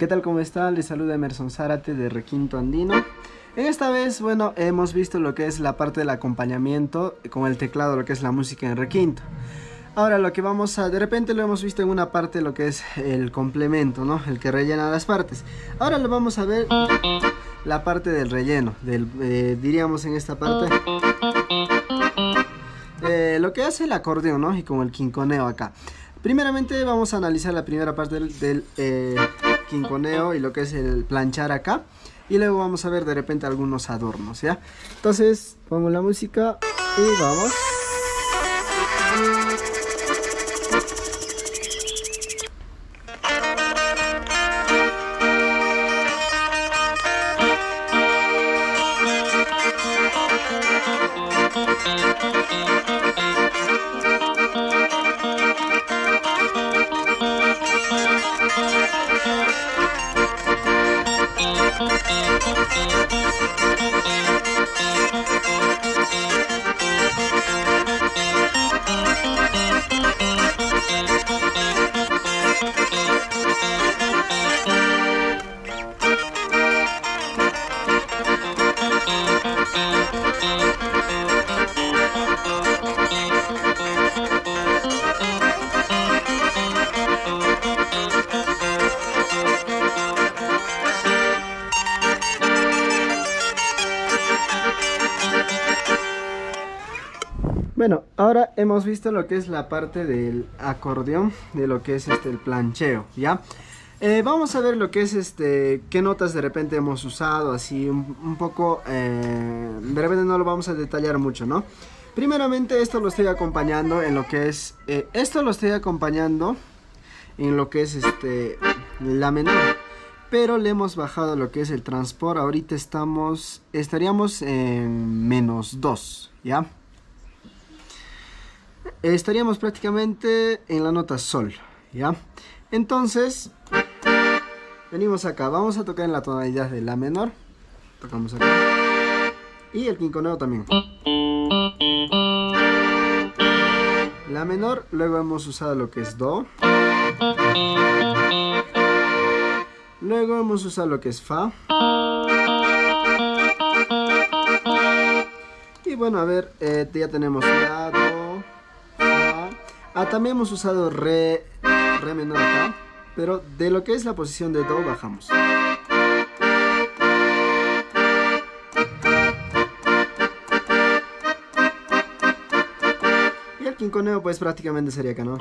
¿Qué tal? ¿Cómo está? Les saluda Emerson Zárate de Requinto Andino. En esta vez, bueno, hemos visto lo que es la parte del acompañamiento con el teclado, lo que es la música en requinto. Ahora lo que vamos a, de repente lo hemos visto en una parte, lo que es el complemento, ¿no? El que rellena las partes. Ahora lo vamos a ver la parte del relleno, diríamos en esta parte, lo que hace el acordeón, ¿no? Y con el quinconeo acá. Primeramente vamos a analizar la primera parte del quinconeo y lo que es el planchar acá. Y luego vamos a ver de repente algunos adornos, ¿ya? Entonces pongo la música y vamos. Bueno, ahora hemos visto lo que es la parte del acordeón, de lo que es el plancheo, ¿ya? Vamos a ver lo que es qué notas de repente hemos usado, así un poco, de repente no lo vamos a detallar mucho, ¿no? Primeramente esto lo estoy acompañando en lo que es, la menor, pero le hemos bajado lo que es el transport. Ahorita estaríamos en -2, ¿ya? Estaríamos prácticamente en la nota sol, ¿ya? Entonces, venimos acá, vamos a tocar en la tonalidad de la menor. Tocamos acá. Y el quinconeo también. La menor, luego hemos usado lo que es do. Luego hemos usado lo que es fa. Y bueno, a ver, ya tenemos la, do. También hemos usado re menor acá, pero de lo que es la posición de do bajamos. Y el quinconeo pues prácticamente sería acá, ¿no?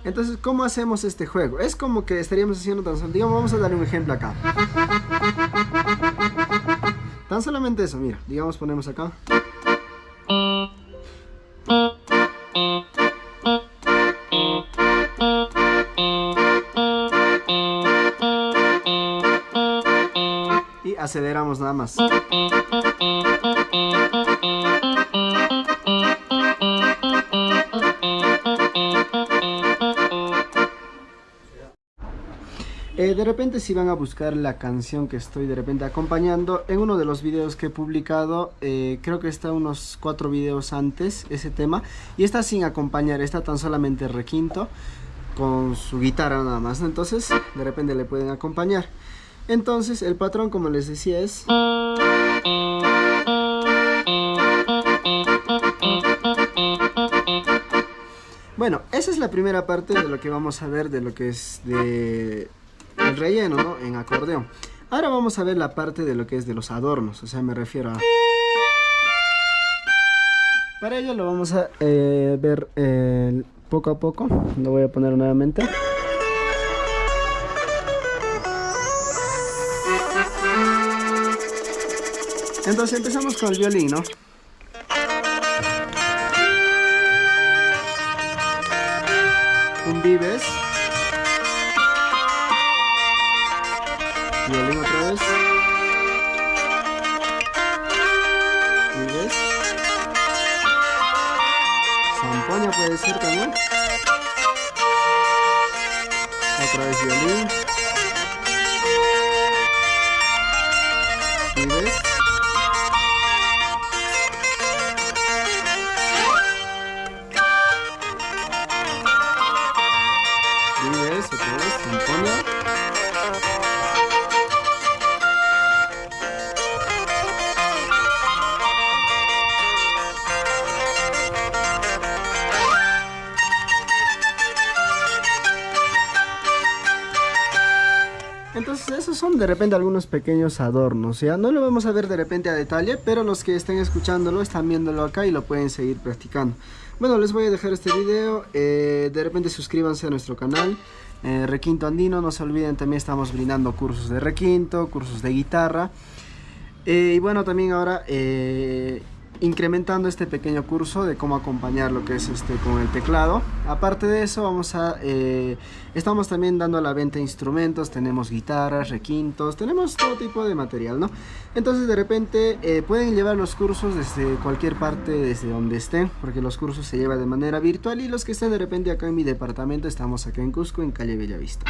Entonces, ¿cómo hacemos este juego? Es como que estaríamos haciendo tan solo, digamos, vamos a darle un ejemplo acá. Tan solamente eso, mira, digamos ponemos acá. Y aceleramos nada más. De repente si van a buscar la canción que estoy de repente acompañando, en uno de los videos que he publicado, creo que está unos 4 videos antes ese tema, y está sin acompañar, está tan solamente requinto con su guitarra nada más, ¿no? Entonces de repente le pueden acompañar. Entonces el patrón, como les decía, es... Bueno, esa es la primera parte de lo que vamos a ver de lo que es el relleno, ¿no? En acordeón. Ahora vamos a ver la parte de lo que es de los adornos, o sea, me refiero a... Para ello lo vamos a ver poco a poco. Lo voy a poner nuevamente. Entonces empezamos con el violín, ¿no? Un vives. Violín otra vez. Vives. Zampoña puede ser también. Otra vez violín. Vives. estos son de repente algunos pequeños adornos, ¿ya? No lo vamos a ver de repente a detalle, pero los que estén escuchándolo están viéndolo acá y lo pueden seguir practicando. Bueno, les voy a dejar este video, de repente suscríbanse a nuestro canal, Requinto Andino. No se olviden, también estamos brindando cursos de requinto, cursos de guitarra. Y bueno, también ahora incrementando este pequeño curso de cómo acompañar lo que es con el teclado. Aparte de eso, estamos también dando a la venta instrumentos. Tenemos guitarras, requintos, tenemos todo tipo de material, ¿no? Entonces de repente pueden llevar los cursos desde cualquier parte, desde donde estén, porque los cursos se llevan de manera virtual. Y los que estén de repente acá en mi departamento, estamos acá en Cusco, en calle Bellavista.